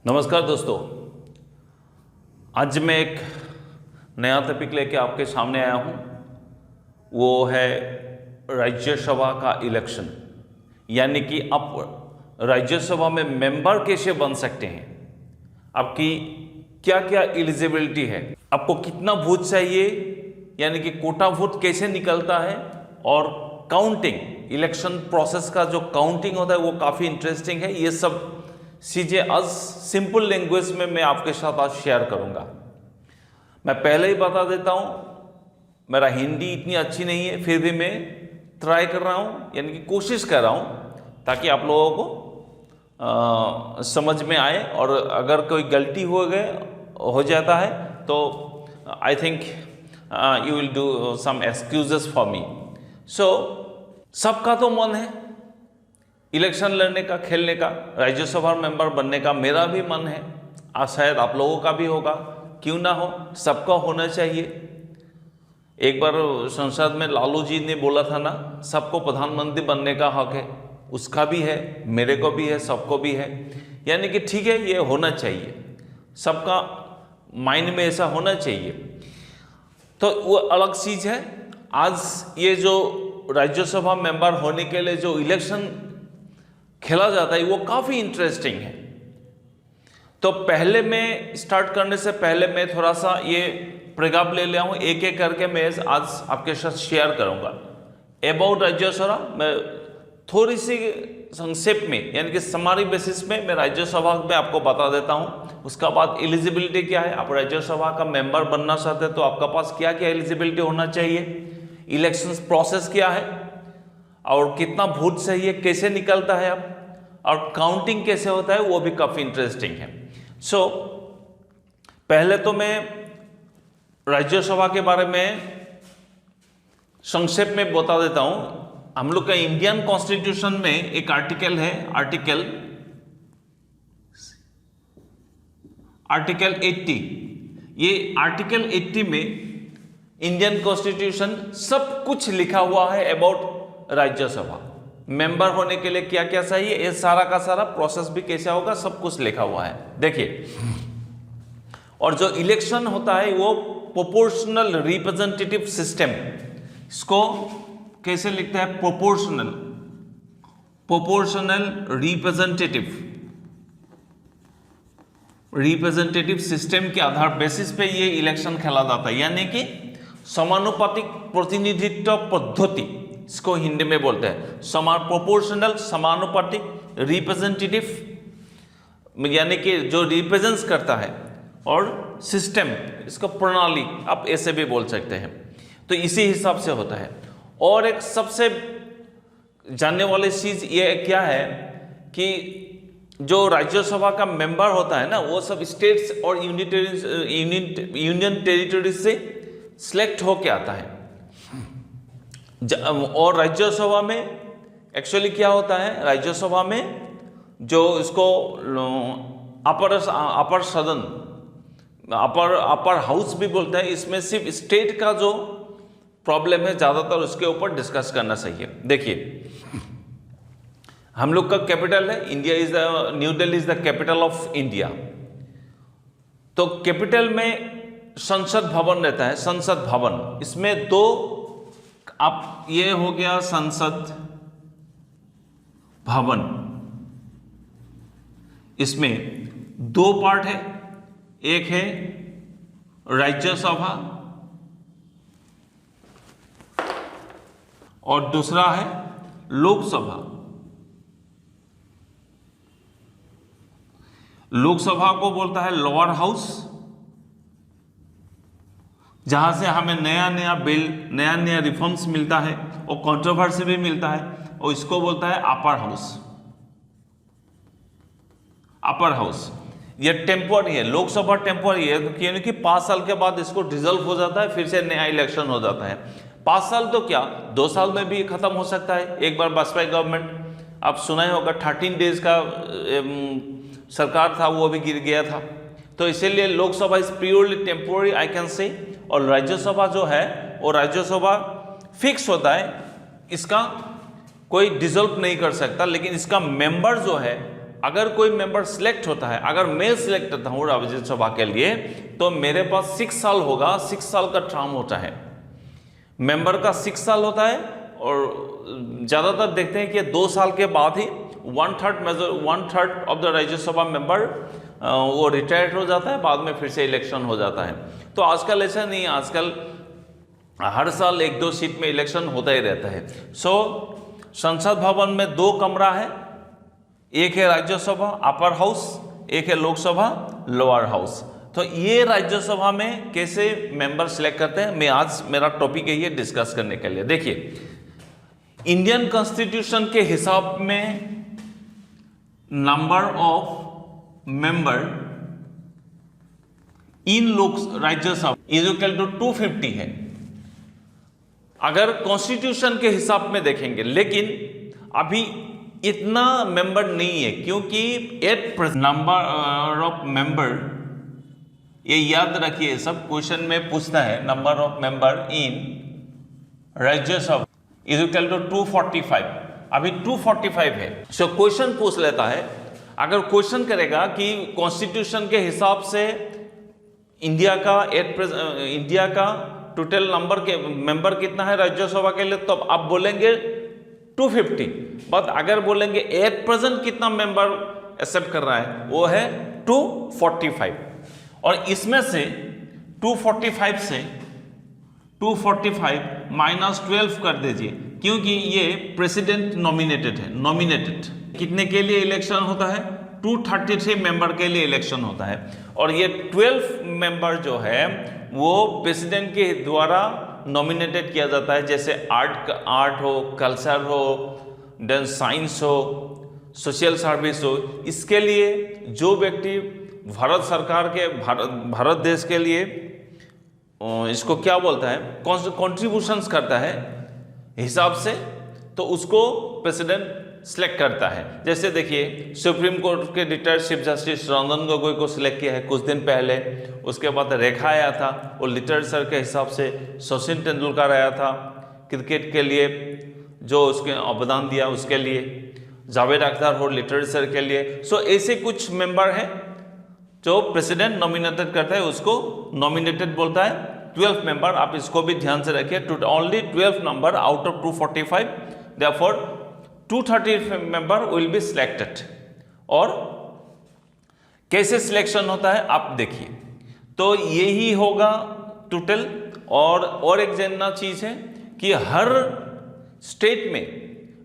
नमस्कार दोस्तों, आज मैं एक नया टॉपिक लेके आपके सामने आया हूँ। वो है राज्यसभा का इलेक्शन, यानी कि आप राज्यसभा में मेंबर कैसे बन सकते हैं, आपकी क्या क्या एलिजिबिलिटी है, आपको कितना वोट चाहिए, यानी कि कोटा वोट कैसे निकलता है, और काउंटिंग, इलेक्शन प्रोसेस का जो काउंटिंग होता है वो काफ़ी इंटरेस्टिंग है। ये सब चीज़ें आज सिंपल लैंग्वेज में मैं आपके साथ आज शेयर करूंगा। मैं पहले ही बता देता हूं, मेरा हिंदी इतनी अच्छी नहीं है, फिर भी मैं ट्राई कर रहा हूं, यानी कि कोशिश कर रहा हूं ताकि आप लोगों को समझ में आए। और अगर कोई गलती हो जाता है तो I think you will do some excuses for me. So सबका तो मन है इलेक्शन लड़ने का, खेलने का, राज्यसभा मेंबर बनने का। मेरा भी मन है, शायद आप लोगों का भी होगा, क्यों ना हो, सबका होना चाहिए। एक बार संसद में लालू जी ने बोला था ना, सबको प्रधानमंत्री बनने का हक है, उसका भी है, मेरे को भी है, सबको भी है। यानी कि ठीक है, ये होना चाहिए, सबका माइंड में ऐसा होना चाहिए। तो वो अलग चीज़ है। आज ये जो राज्यसभा मेंबर होने के लिए जो इलेक्शन खेला जाता है वो काफ़ी इंटरेस्टिंग है। तो पहले मैं स्टार्ट करने से पहले मैं थोड़ा सा ये प्रेगाप ले लिया हूँ, एक एक करके मैं आज आपके साथ शेयर करूँगा। अबाउट राज्यसभा मैं थोड़ी सी संक्षेप में, यानी कि समरी बेसिस में मैं राज्यसभा में आपको बता देता हूँ। उसका बाद एलिजिबिलिटी क्या है, आप राज्यसभा का मेंबर बनना चाहते हैं तो आपका पास क्या क्या एलिजिबिलिटी होना चाहिए, इलेक्शन प्रोसेस क्या है, और कितना वोट चाहिए, कैसे निकलता है अब, और काउंटिंग कैसे होता है, वो भी काफ़ी इंटरेस्टिंग है। सो पहले तो मैं राज्यसभा के बारे में संक्षेप में बता देता हूं। हम लोग का इंडियन कॉन्स्टिट्यूशन में एक आर्टिकल है, आर्टिकल 80। ये आर्टिकल 80 में इंडियन कॉन्स्टिट्यूशन सब कुछ लिखा हुआ है अबाउट राज्यसभा मेंबर होने के लिए क्या क्या चाहिए, ये सारा का सारा प्रोसेस भी कैसा होगा, सब कुछ लिखा हुआ है। देखिए, और जो इलेक्शन होता है वो प्रोपोर्शनल रिप्रेजेंटेटिव सिस्टम, इसको कैसे लिखता है, प्रोपोर्शनल रिप्रेजेंटेटिव सिस्टम के आधार बेसिस पे ये इलेक्शन खेला जाता है, यानी कि समानुपातिक प्रतिनिधित्व पद्धति, इसको हिंदी में बोलते हैं प्रोपोर्शनल समानुपातिक रिप्रेजेंटेटिव, यानी कि जो रिप्रेजेंट्स करता है, और सिस्टम, इसको प्रणाली आप ऐसे भी बोल सकते हैं। तो इसी हिसाब से होता है। और एक सबसे जानने वाली चीज ये क्या है कि जो राज्यसभा का मेंबर होता है ना, वो सब स्टेट्स और यूनियन टेरिटरी से सिलेक्ट होके आता है। और राज्यसभा में एक्चुअली क्या होता है, राज्यसभा में जो इसको अपर सदन, अपर हाउस भी बोलते हैं, इसमें सिर्फ स्टेट का जो प्रॉब्लम है ज़्यादातर उसके ऊपर डिस्कस करना चाहिए। देखिए, हम लोग का कैपिटल है India, new Delhi is the capital of India. तो कैपिटल में संसद भवन रहता है, संसद भवन, इसमें दो, अब ये हो गया संसद भवन, इसमें दो पार्ट है, एक है राज्यसभा और दूसरा है लोकसभा। लोकसभा को बोलता है लोअर हाउस, जहां से हमें नया नया बिल, नया नया रिफॉर्म्स मिलता है और कंट्रोवर्सी भी मिलता है, और इसको बोलता है अपर हाउस। अपर हाउस ये टेम्पोररी है, लोकसभा टेम्पोररी है, क्योंकि 5 साल के बाद इसको डिसॉल्व हो जाता है, फिर से नया इलेक्शन हो जाता है। 5 साल तो क्या, 2 साल में भी खत्म हो सकता है। एक बार वाजपेयी गवर्नमेंट, आप सुना ही होगा, 13 डेज का सरकार था, वो भी गिर गया था। तो इसीलिए Lok Sabha is purely temporary I can say, और राज्यसभा जो है वो राज्यसभा फिक्स होता है, इसका कोई डिसॉल्व नहीं कर सकता, लेकिन इसका मेंबर जो है अगर कोई मेंबर सिलेक्ट होता है, अगर मैं सिलेक्ट होता हूँ राज्यसभा के लिए, तो मेरे पास 6 साल होगा, 6 साल का टर्म होता है, मेंबर का 6 साल होता है। और ज़्यादातर देखते हैं कि 2 साल के बाद ही 1/3 ऑफ द राज्यसभा मेंबर वो रिटायर्ड हो जाता है, बाद में फिर से इलेक्शन हो जाता है। तो आजकल ऐसा नहीं है, आजकल हर साल 1-2 सीट में इलेक्शन होता ही रहता है। सो संसद भवन में 2 कमरा है, एक है राज्यसभा अपर हाउस, एक है लोकसभा लोअर हाउस। तो ये राज्यसभा में कैसे मेंबर सिलेक्ट करते हैं, मैं आज मेरा टॉपिक यही है डिस्कस करने के लिए। देखिए, इंडियन कॉन्स्टिट्यूशन के हिसाब में नंबर ऑफ मेंबर इन लोक राज्यसभा इज इक्वल टू 250 है, अगर कॉन्स्टिट्यूशन के हिसाब में देखेंगे। लेकिन अभी इतना मेंबर नहीं है, क्योंकि एट नंबर ऑफ मेंबर, ये याद रखिए, सब क्वेश्चन में पूछता है, number of member in Rajya Sabha is equal to 245, अभी 245 है। सो क्वेश्चन पूछ लेता है, अगर क्वेश्चन करेगा कि कॉन्स्टिट्यूशन के हिसाब से इंडिया का टोटल नंबर के मेंबर कितना है राज्यसभा के लिए, तो आप बोलेंगे 250। बट अगर बोलेंगे एट प्रेजेंट कितना मेंबर एक्सेप्ट कर रहा है, वो है 245। और इसमें से 245 से 245 -12 कर दीजिए, क्योंकि ये प्रेसिडेंट नॉमिनेटेड है। नॉमिनेटेड कितने के लिए इलेक्शन होता है, 233 मेंबर के लिए इलेक्शन होता है। और ये 12 मेंबर जो है वो प्रेसिडेंट के द्वारा नॉमिनेटेड किया जाता है, जैसे आर्ट हो, कल्चर हो, देन साइंस हो, सोशल सर्विस हो। इसके लिए जो व्यक्ति भारत सरकार के भारत देश के लिए इसको क्या बोलता है, कॉन्ट्रीब्यूशंस करता है हिसाब से, तो उसको प्रेसिडेंट सिलेक्ट करता है। जैसे देखिए, सुप्रीम कोर्ट के retired chief justice Ranjan Gogoi को सिलेक्ट किया है कुछ दिन पहले। उसके बाद रेखा आया था, वो लिटरेचर के हिसाब से। सचिन तेंदुलकर आया था क्रिकेट के लिए, जो उसके अवदान दिया उसके लिए। जावेद अख्तर हो लिटरेचर के लिए। सो ऐसे कुछ मेंबर हैं जो प्रेसिडेंट नॉमिनेटेड करता है, उसको नॉमिनेटेड बोलता है। 12 मेंबर, आप इसको भी ध्यान से रखिए, only 12 number out of 245, therefore 230 member will be selected. और कैसे सिलेक्शन होता है आप देखिए, तो यही होगा टोटल। और एक जानना चीज है कि हर स्टेट में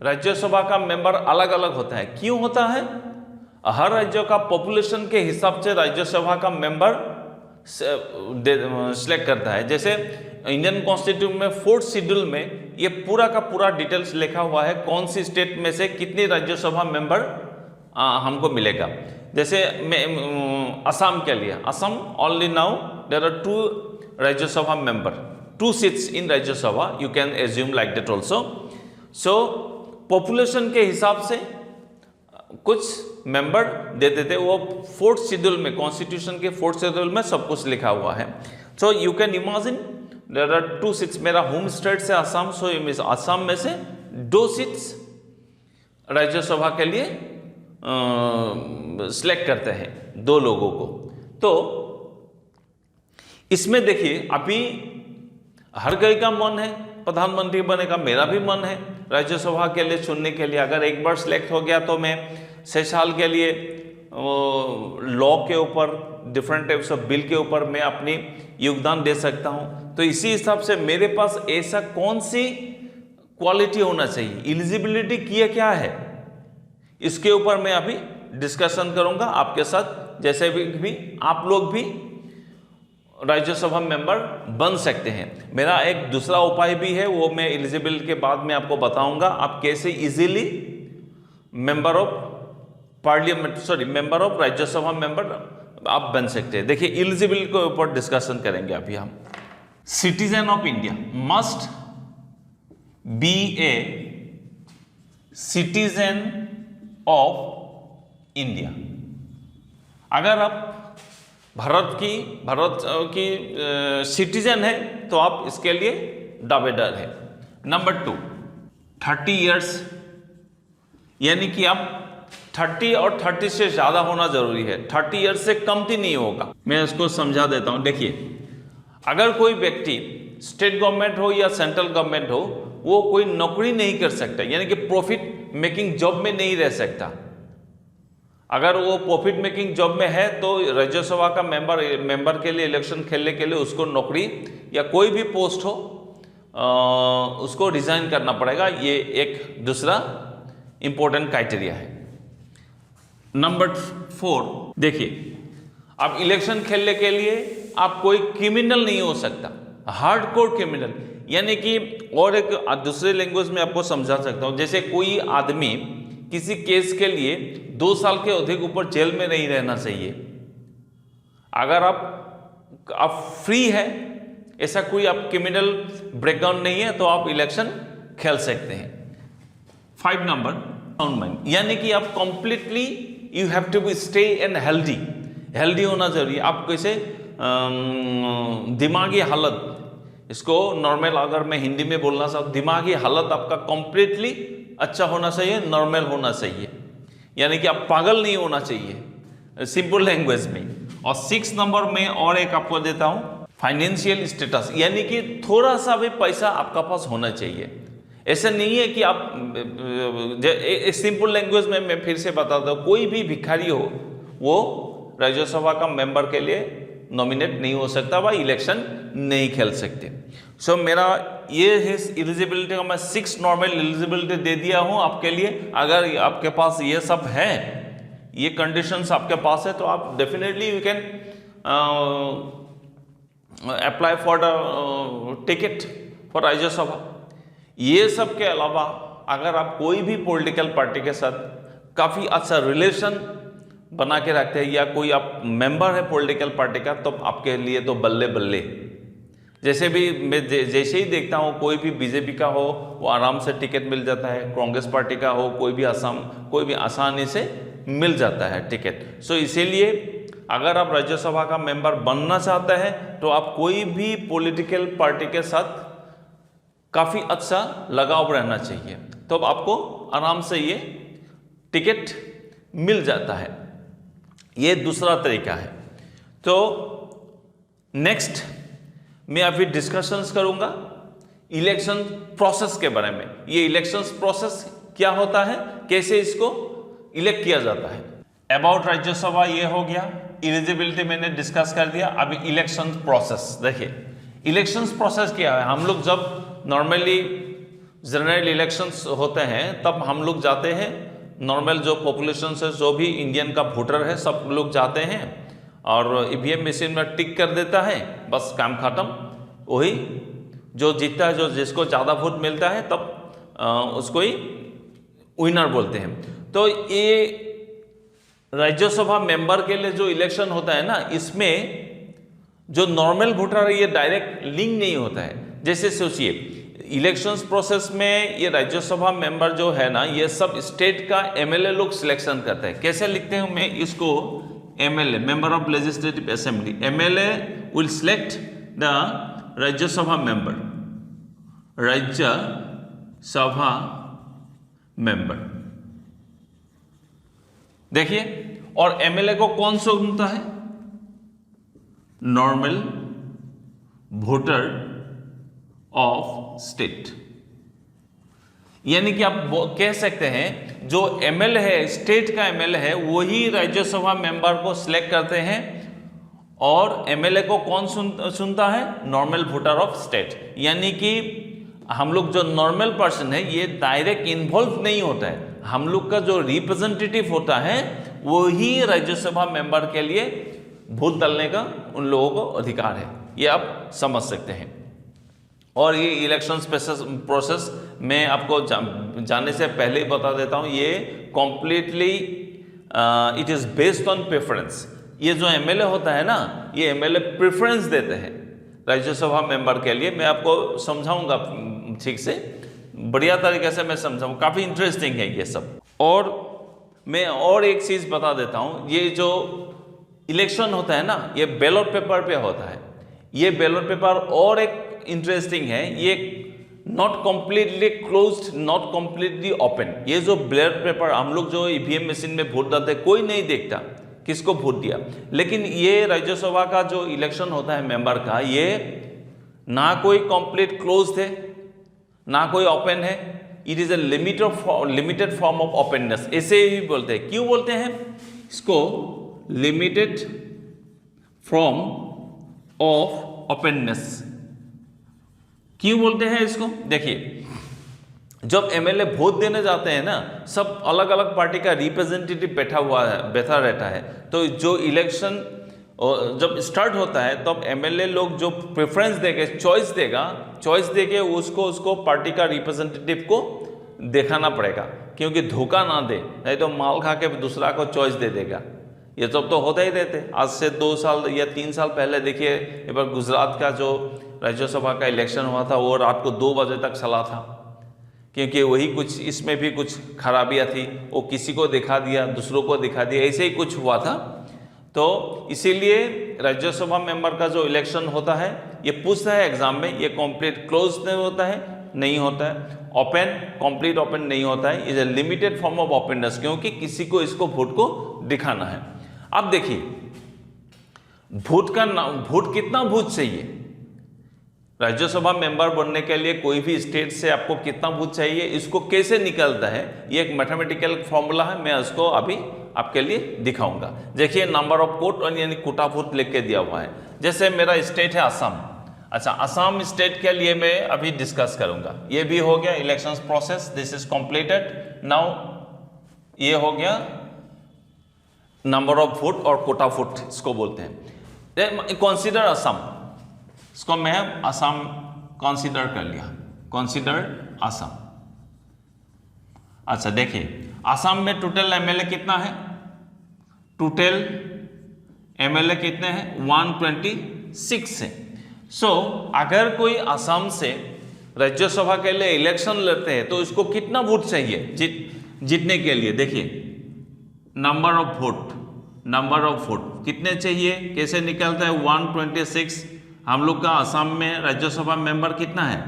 राज्यसभा का मेंबर अलग अलग होता है। क्यों होता है, हर राज्य का पॉपुलेशन के हिसाब से राज्यसभा का मेंबर सिलेक्ट करता है। जैसे इंडियन कॉन्स्टिट्यूशन में 4th शेड्यूल में ये पूरा का पूरा डिटेल्स लिखा हुआ है, कौन सी स्टेट में से कितने राज्यसभा मेंबर हमको मिलेगा। जैसे असम के लिए, Assam only now there are 2 Rajya Sabha member, 2 seats in Rajya Sabha, you can assume like that also. So population के हिसाब से कुछ मेंबर दे देते, वो 4th शेड्यूल में, कॉन्स्टिट्यूशन के 4th शेड्यूल में सब कुछ लिखा हुआ है। So you can imagine there are 2 seats, मेरा होम स्टेट से असम, सो असम में से 2 सीट्स राज्यसभा के लिए सिलेक्ट करते हैं 2 लोगों को। तो इसमें देखिए, अभी हर कोई का मन है प्रधानमंत्री बने का, मेरा भी मन है राज्यसभा के लिए चुनने के लिए। अगर एक बार सिलेक्ट हो गया तो मैं 6 साल के लिए लॉ के ऊपर, डिफरेंट टाइप्स ऑफ बिल के ऊपर मैं अपनी योगदान दे सकता हूं। तो इसी हिसाब से मेरे पास ऐसा कौन सी क्वालिटी होना चाहिए, एलिजिबिलिटी क्या है, इसके ऊपर मैं अभी डिस्कशन करूंगा आपके साथ। जैसे भी आप लोग भी राज्यसभा मेंबर बन सकते हैं। मेरा एक दूसरा उपाय भी है, वो मैं एलिजिबल के बाद में आपको बताऊंगा, आप कैसे easily member of parliament, member of Rajya Sabha member आप बन सकते हैं। देखिए, एलिजिबल के ऊपर डिस्कशन करेंगे अभी हम। Citizen of India must be a citizen of India. अगर आप भारत की सिटीजन है तो आप इसके लिए दावेदार है। नंबर 2, 30 इयर्स, यानी कि आप 30 और 30 से ज़्यादा होना जरूरी है, 30 ईयर्स से कम भी नहीं होगा। मैं इसको समझा देता हूँ। देखिए, अगर कोई व्यक्ति स्टेट गवर्नमेंट हो या सेंट्रल गवर्नमेंट हो, वो कोई नौकरी नहीं कर सकता, यानी कि प्रॉफिट मेकिंग जॉब में नहीं रह सकता। अगर वो प्रॉफिट मेकिंग जॉब में है तो राज्यसभा का मेंबर के लिए इलेक्शन खेलने के लिए उसको नौकरी या कोई भी पोस्ट हो उसको रिजाइन करना पड़ेगा। ये एक दूसरा इंपॉर्टेंट क्राइटेरिया है। नंबर 4, देखिए, अब इलेक्शन खेलने के लिए आप कोई क्रिमिनल नहीं हो सकता, हार्डकोर क्रिमिनल, यानी कि और एक दूसरे लैंग्वेज में आपको समझा सकता हूं। जैसे कोई आदमी किसी केस के लिए 2 साल के अधिक ऊपर जेल में नहीं रहना चाहिए। अगर आप फ्री है, ऐसा कोई आप क्रिमिनल ब्रेकग्राउंड नहीं है, तो आप इलेक्शन खेल सकते हैं। 5 नंबर, साउंड माइंड, यानी कि आप completely you have to be stay and healthy होना जरूरी है। आप कैसे दिमागी हालत, इसको नॉर्मल अगर मैं हिंदी में बोलना चाहूँ, दिमागी हालत आपका कंप्लीटली अच्छा होना चाहिए, नॉर्मल होना चाहिए, यानी कि आप पागल नहीं होना चाहिए, सिंपल लैंग्वेज में। और 6 नंबर में और एक आपको देता हूं, फाइनेंशियल स्टेटस, यानी कि थोड़ा सा भी पैसा आपका पास होना चाहिए। ऐसा नहीं है कि आप, सिंपल लैंग्वेज में मैं फिर से बताता हूँ, कोई भी भिखारी हो वो राज्यसभा का मेंबर के लिए नॉमिनेट नहीं हो सकता, वह इलेक्शन नहीं खेल सकते। सो मेरा ये है एलिजिबिलिटी का, मैं 6 नॉर्मल एलिजिबिलिटी दे दिया हूं आपके लिए। अगर आपके पास ये सब है, ये कंडीशंस आपके पास है, तो आप definitely you can apply for the ticket for Rajya Sabha. ये सब के अलावा अगर आप कोई भी पॉलिटिकल पार्टी के साथ काफ़ी अच्छा रिलेशन बना के रखते हैं, या कोई आप मेंबर है पॉलिटिकल पार्टी का, तो आपके लिए तो बल्ले बल्ले। जैसे भी मैं जैसे ही देखता हूँ, कोई भी बीजेपी का हो वो आराम से टिकट मिल जाता है, कांग्रेस पार्टी का हो कोई भी आसानी से मिल जाता है टिकट। सो इसीलिए अगर आप राज्यसभा का मेंबर बनना चाहते हैं तो आप कोई भी पॉलिटिकल पार्टी के साथ काफ़ी अच्छा लगाव रहना चाहिए, तो अब आपको आराम से ये टिकट मिल जाता है। ये दूसरा तरीका है। तो नेक्स्ट मैं अभी डिस्कशंस करूंगा इलेक्शन प्रोसेस के बारे में। ये इलेक्शन प्रोसेस क्या होता है, कैसे इसको इलेक्ट किया जाता है। अबाउट राज्यसभा ये हो गया, एलिजिबिलिटी मैंने डिस्कस कर दिया। अभी इलेक्शन प्रोसेस देखिए, इलेक्शन प्रोसेस क्या है। हम लोग जब नॉर्मली जनरल इलेक्शंस होते हैं तब हम लोग जाते हैं, नॉर्मल जो पॉपुलेशन से जो भी इंडियन का वोटर है सब लोग जाते हैं और ईवीएम मशीन में टिक कर देता है, बस काम खत्म। वही जो जीतता है, जो जिसको ज़्यादा वोट मिलता है तब उसको ही विनर बोलते हैं। तो ये राज्यसभा मेंबर के लिए जो इलेक्शन होता है ना, इसमें जो नॉर्मल वोटर है ये डायरेक्ट लिंक नहीं होता है। जैसे सोचिए, इलेक्शंस प्रोसेस में ये राज्यसभा मेंबर जो है ना, ये सब स्टेट का एमएलए लोग सिलेक्शन करते हैं। कैसे लिखते हैं, मैं इसको MLA, member of legislative assembly, MLA will select the Rajya Sabha member, Rajya Sabha member. देखिए, और एमएलए को कौन चुनता है, नॉर्मल वोटर ऑफ स्टेट। यानी कि आप कह सकते हैं जो एमएलए है, स्टेट का एमएलए है, वही राज्यसभा मेंबर को सिलेक्ट करते हैं। और एमएलए को कौन चुनता है, नॉर्मल वोटर ऑफ स्टेट। यानी कि हम लोग जो नॉर्मल पर्सन है ये डायरेक्ट इन्वॉल्व नहीं होता है, हम लोग का जो रिप्रेजेंटेटिव होता है वही राज्यसभा मेंबर के लिए वोट डालने का उन लोगों को अधिकार है। ये आप समझ सकते हैं। और ये इलेक्शन प्रोसेस मैं आपको जाने से पहले ही बता देता हूँ, ये completely it is based on preference. ये जो एमएलए होता है ना, ये एमएलए प्रेफरेंस देते हैं राज्यसभा मेंबर के लिए। मैं आपको समझाऊंगा ठीक से, बढ़िया तरीके से मैं समझाऊंगा, काफ़ी इंटरेस्टिंग है ये सब। और मैं और एक चीज़ बता देता हूँ, ये जो इलेक्शन होता है ना, ये बैलेट पेपर पे होता है। ये बैलेट पेपर और एक इंटरेस्टिंग है, ये not completely closed, not completely open. ये जो बैलेट पेपर हम लोग जो ईवीएम मशीन में वोट डालते हैं, कोई नहीं देखता किसको वोट दिया, लेकिन ये राज्यसभा का जो इलेक्शन होता है मेंबर का, ये ना कोई कंप्लीट क्लोज्ड है ना कोई ओपन है, it is a limited form of openness, ऐसे ही बोलते हैं। क्यों बोलते हैं इसको लिमिटेड फॉर्म ऑफ ओपननेस, क्यों बोलते हैं इसको? देखिए, जब एमएलए वोट देने जाते हैं ना, सब अलग अलग पार्टी का रिप्रेजेंटेटिव बैठा रहता है, तो जो इलेक्शन जब स्टार्ट होता है तब एमएलए लोग जो प्रेफरेंस देके चॉइस देके उसको पार्टी का रिप्रेजेंटेटिव को दिखाना पड़ेगा, क्योंकि धोखा ना दे, नहीं तो माल खा के दूसरा को चॉइस दे देगा। ये सब तो होता ही रहते। आज से 2 साल या 3 साल पहले देखिए, एक बार गुजरात का जो राज्यसभा का इलेक्शन हुआ था, वो रात को 2 बजे तक चला था, क्योंकि वही कुछ इसमें भी कुछ खराबियाँ थी, वो किसी को दिखा दिया, दूसरों को दिखा दिया, ऐसे ही कुछ हुआ था। तो इसीलिए राज्यसभा मेंबर का जो इलेक्शन होता है, ये पूछता है एग्जाम में, ये कंप्लीट क्लोज नहीं होता है, ओपन कंप्लीट ओपन नहीं होता है, is a limited form of openness, क्योंकि किसी को इसको वोट को दिखाना है। अब देखिए, वोट कितना वोट चाहिए राज्यसभा मेंबर बनने के लिए, कोई भी स्टेट से आपको कितना वोट चाहिए, इसको कैसे निकलता है, ये एक मैथमेटिकल फॉर्मूला है, मैं उसको अभी आपके लिए दिखाऊंगा। देखिए, नंबर ऑफ कोट यानी कोटा वोट लिख के दिया हुआ है। जैसे मेरा स्टेट है असम, अच्छा, असम स्टेट के लिए मैं अभी डिस्कस करूंगा। ये भी हो गया elections process, this is completed. Now ये हो गया नंबर ऑफ वोट और कोटा वोट इसको बोलते हैं। कंसीडर असम, इसको मैं असम कंसीडर कर लिया, कंसीडर असम। अच्छा देखिए, असम में टोटल एमएलए कितना है, टोटल एमएलए कितने हैं, 126 है। सो अगर कोई असम से राज्यसभा के लिए इलेक्शन लड़ते हैं तो इसको कितना वोट चाहिए जीतने के लिए? देखिए, नंबर ऑफ वोट कितने चाहिए, कैसे निकलता है, 126। हम लोग का असम में राज्यसभा मेंबर कितना है,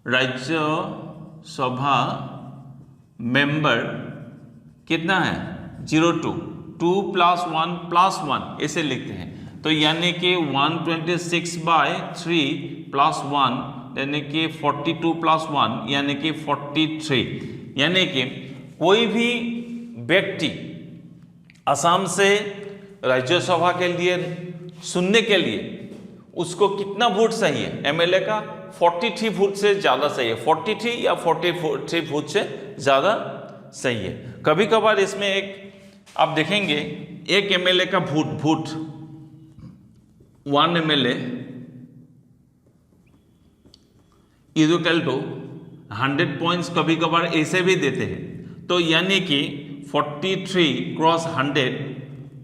राज्यसभा मेंबर कितना है, 02, 2 + 1 + 1 ऐसे लिखते हैं। तो यानी कि 126/3 + 1 यानी कि 42 + 1 यानी कि 43। यानी कि कोई भी व्यक्ति असम से राज्यसभा के लिए सुनने के लिए उसको कितना वोट चाहिए, एमएलए का 43 वोट से ज़्यादा चाहिए, 43 या 43 वोट से ज़्यादा सही है। कभी कभार इसमें एक आप देखेंगे, एक एमएलए का vote 1 MLA equal to 100 points, कभी कभार ऐसे भी देते हैं। तो यानी कि 43 × 100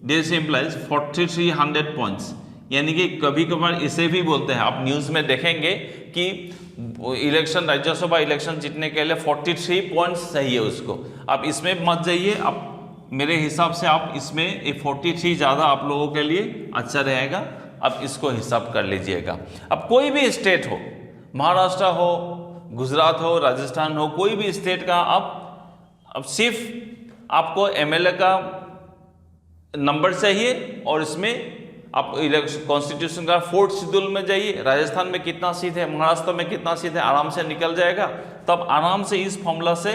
दिस इम्प्लाइज 4300 पॉइंट्स, यानी कि कभी कभार इसे भी बोलते हैं, आप न्यूज़ में देखेंगे कि इलेक्शन, राज्यसभा इलेक्शन जीतने के लिए 43 पॉइंट्स चाहिए उसको। आप इसमें मत जाइए, आप मेरे हिसाब से आप इसमें 43 ज़्यादा आप लोगों के लिए अच्छा रहेगा, आप इसको हिसाब कर लीजिएगा। अब कोई भी स्टेट हो, महाराष्ट्र हो, गुजरात हो, राजस्थान हो, कोई भी स्टेट का अब सिर्फ आपको एमएलए का नंबर चाहिए और इसमें आप कॉन्स्टिट्यूशन का 4th शेड्यूल में जाइए, राजस्थान में कितना सीट है, महाराष्ट्र में कितना सीट है, आराम से निकल जाएगा। तब आराम से इस फॉर्मूला से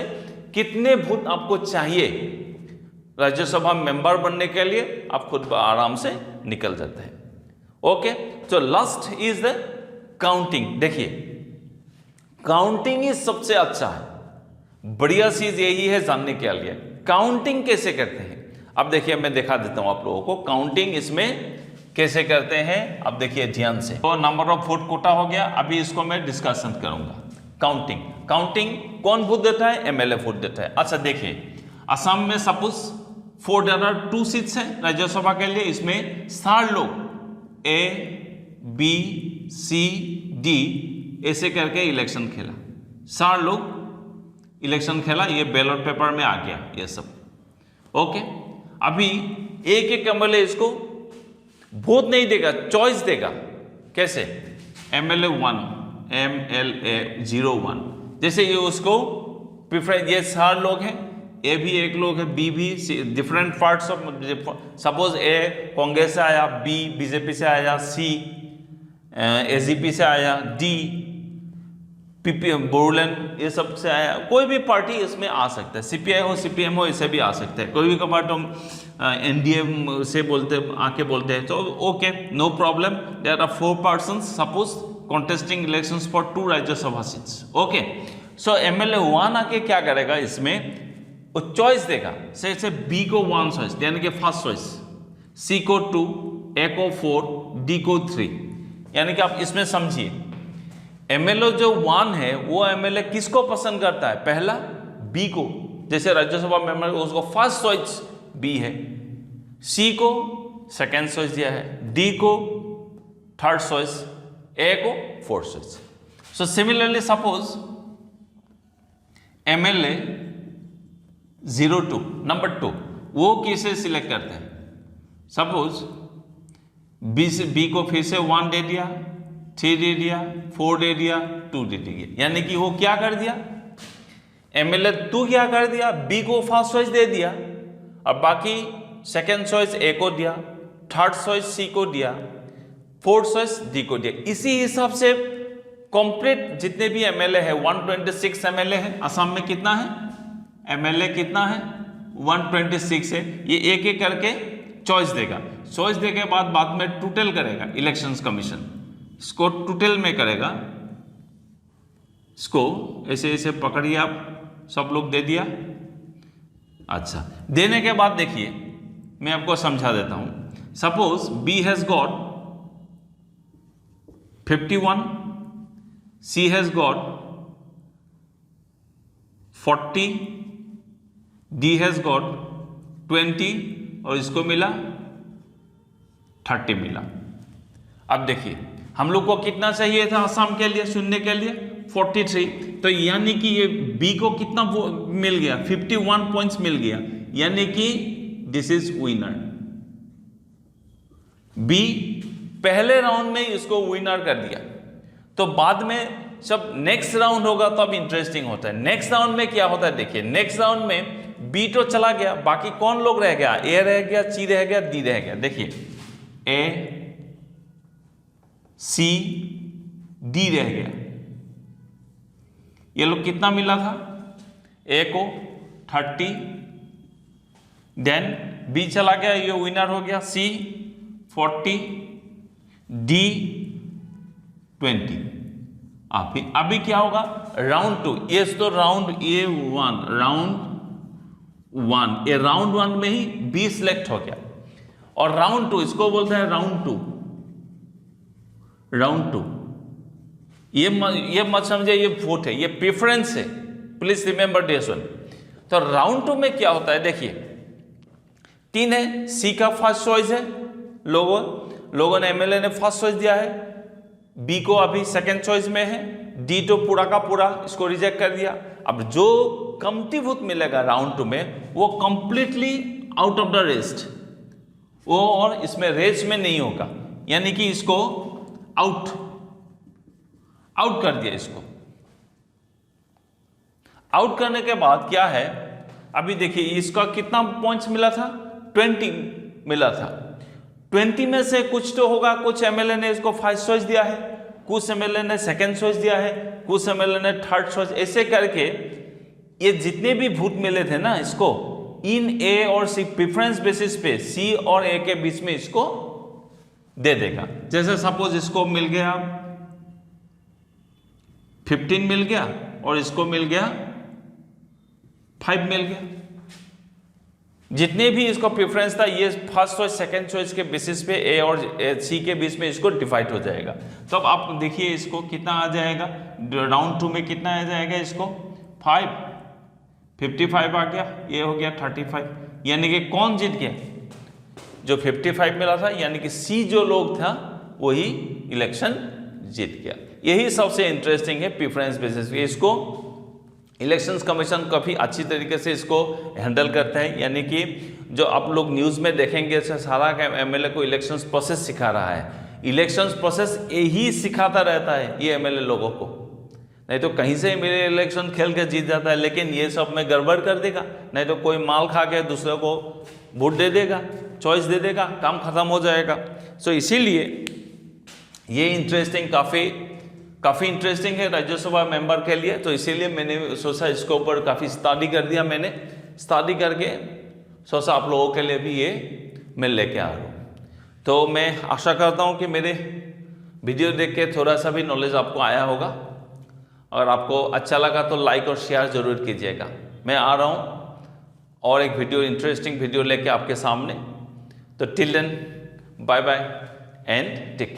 कितने वोट आपको चाहिए राज्यसभा मेंबर बनने के लिए आप खुद आराम से निकल जाते हैं। ओके, तो लास्ट इज द काउंटिंग। देखिए, काउंटिंग ही सबसे अच्छा है, बढ़िया चीज यही है जानने के लिए काउंटिंग कैसे करते हैं। अब देखिए, मैं दिखा देता हूं आप लोगों को काउंटिंग इसमें कैसे करते हैं। अब देखिए ध्यान से, तो नंबर ऑफ वोट कोटा हो गया, अभी इसको मैं डिस्कशन करूंगा। काउंटिंग कौन वोट देता है, एमएलए वोट देता है। अच्छा देखिए, असम में सपोज 4 सीट्स है राज्यसभा के लिए, इसमें 4 लोग A, B, C, D ऐसे करके इलेक्शन खेला, 4 लोग इलेक्शन खेला, ये बैलेट पेपर में आ गया ये सब। ओके, अभी एक एमएलए इसको वोट नहीं देगा, चॉइस देगा। कैसे, एमएलए 1 MLA 01, जैसे ये उसको प्रिफरेंस, ये 4 लोग हैं, ए भी एक लोग है, बी भी, डिफरेंट पार्ट्स ऑफ, सपोज ए कांग्रेस से आया, बी बीजेपी से आया, सी एजीपी से आया, डी पीपी बोडोलैंड ये सब से आया, कोई भी पार्टी इसमें आ सकता है, सीपीआई हो सीपीएम हो, इसे भी आ सकता है, कोई भी कभार तो एनडीए से बोलते आके बोलते हैं, तो okay no problem. There are 4 persons suppose contesting elections for 2 Rajya Sabha seats, okay. So MLA 1 आके क्या करेगा, इसमें वो चॉइस देगा, से बी को 1 चॉइस यानी कि फर्स्ट चॉइस, सी को 2, ए को 4, डी को 3, यानी कि आप इसमें समझिए MLA जो 1 है वो MLA किसको पसंद करता है, पहला बी को, जैसे राज्यसभा मेंबर उसको फर्स्ट चॉइस बी है, सी को सेकेंड चॉइस दिया है, डी को थर्ड चॉइस, ए को fourth choice. So similarly suppose MLA 02 number 2 वो किसे सिलेक्ट करते हैं, सपोज बी को फिर से 1 दे दिया, 3 दे दिया, 4 दे दिया, 2 दे दिया, यानी कि वो क्या कर दिया, MLA 2 क्या कर दिया, बी को फर्स्ट चॉइस दे दिया और बाकी सेकेंड चॉइस ए को दिया, थर्ड चॉइस सी को दिया, फोर्थ चॉइस डी को दिया। इसी हिसाब से कंप्लीट जितने भी MLA है 126 MLA है, असम में कितना है MLA कितना है 126 है, ये एक एक करके चॉइस देगा, चॉइस देने के बाद में टोटल करेगा इलेक्शंस कमीशन, इसको टोटल में करेगा, इसको ऐसे ऐसे पकड़िए आप, सब लोग दे दिया। अच्छा, देने के बाद देखिए मैं आपको समझा देता हूं, suppose B has got 51, C has got 40, D has got 20 और इसको मिला 30 मिला। अब देखिए हम लोग को कितना चाहिए था असम के लिए चुनने के लिए 43, तो यानी कि ये बी को कितना मिल गया 51 पॉइंट्स मिल गया, यानी कि दिस इज विनर। बी पहले राउंड में इसको विनर कर दिया, तो बाद में जब नेक्स्ट राउंड होगा तब इंटरेस्टिंग होता है। नेक्स्ट राउंड में क्या होता है देखिए, नेक्स्ट राउंड में बी तो चला गया, बाकी कौन लोग रह गया, ए रह गया, सी रह गया, डी रह गया। देखिए ए सी डी रह गया, ये लोग कितना मिला था, ए को 30, देन बी चला गया, ये विनर हो गया, सी 40, डी 20। अभी क्या होगा राउंड 2, ये तो राउंड ये 1 राउंड 1, ये राउंड 1 में ही बी सिलेक्ट हो गया, और राउंड 2 इसको बोलते हैं राउंड 2, राउंड 2। ये मत समझे ये वोट है, ये प्रेफरेंस है, प्लीज रिमेंबर दिस वन। तो राउंड 2 में क्या होता है देखिए, 3 है, सी का फर्स्ट चॉइस है, लोगों ने MLA ने फर्स्ट चॉइस दिया है, बी को अभी सेकंड चॉइस में है, डी तो पूरा का पूरा इसको रिजेक्ट कर दिया। अब जो कमती वोट मिलेगा राउंड 2 में वो completely out of the rest, वो और इसमें रेस में नहीं होगा, यानी कि इसको आउट कर दिया। इसको आउट करने के बाद क्या है, अभी देखिए इसका कितना पॉइंट्स मिला था 20 मिला था, 20 में से कुछ तो होगा, कुछ MLA ने इसको फर्स्ट चॉइस दिया है, कुछ MLA ने सेकंड चॉइस दिया है, कुछ MLA ने थर्ड चॉइस, ऐसे करके ये जितने भी वोट मिले थे ना इसको इन ए और सी प्रेफरेंस बेसिस पे सी और ए के बीच में इसको दे देगा। जैसे सपोज इसको मिल गया 15 मिल गया और इसको मिल गया 5 मिल गया, जितने भी इसको प्रेफरेंस था ये फर्स्ट चॉइस सेकंड चॉइस के बेसिस पे ए और सी के बीच में इसको डिवाइड हो जाएगा। तो अब आप देखिए इसको कितना आ जाएगा, राउंड 2 में कितना आ जाएगा, इसको 55 आ गया, ये हो गया 35, यानी कि कौन जीत गया, जो 55 मिला था, यानी कि सी जो लोग था वही इलेक्शन जीत गया। यही सबसे इंटरेस्टिंग है प्रेफरेंस बेसिस पे, इसको इलेक्शंस कमीशन काफ़ी अच्छी तरीके से इसको हैंडल करता है, यानी कि जो आप लोग न्यूज़ में देखेंगे सारा MLA को इलेक्शंस प्रोसेस सिखा रहा है, इलेक्शंस प्रोसेस यही सिखाता रहता है ये एमएलए लोगों को। नहीं तो कहीं से एमएलए इलेक्शन खेल के जीत जाता है, लेकिन ये सब में गड़बड़ कर देगा, नहीं तो कोई माल खा के दूसरे को वोट दे देगा, चॉइस दे देगा, काम खत्म हो जाएगा। सो इसीलिए ये इंटरेस्टिंग, काफ़ी इंटरेस्टिंग है राज्यसभा मेंबर के लिए। तो इसीलिए मैंने सोचा इसके ऊपर काफ़ी स्टडी कर दिया, मैंने स्टडी करके सोचा आप लोगों के लिए भी ये मैं लेके आ रहा हूँ। तो मैं आशा करता हूँ कि मेरे वीडियो देख के थोड़ा सा भी नॉलेज आपको आया होगा। अगर आपको अच्छा लगा तो लाइक और शेयर ज़रूर कीजिएगा। मैं आ रहा हूँ और एक वीडियो, इंटरेस्टिंग वीडियो लेके आपके सामने। तो till then, bye bye and take care.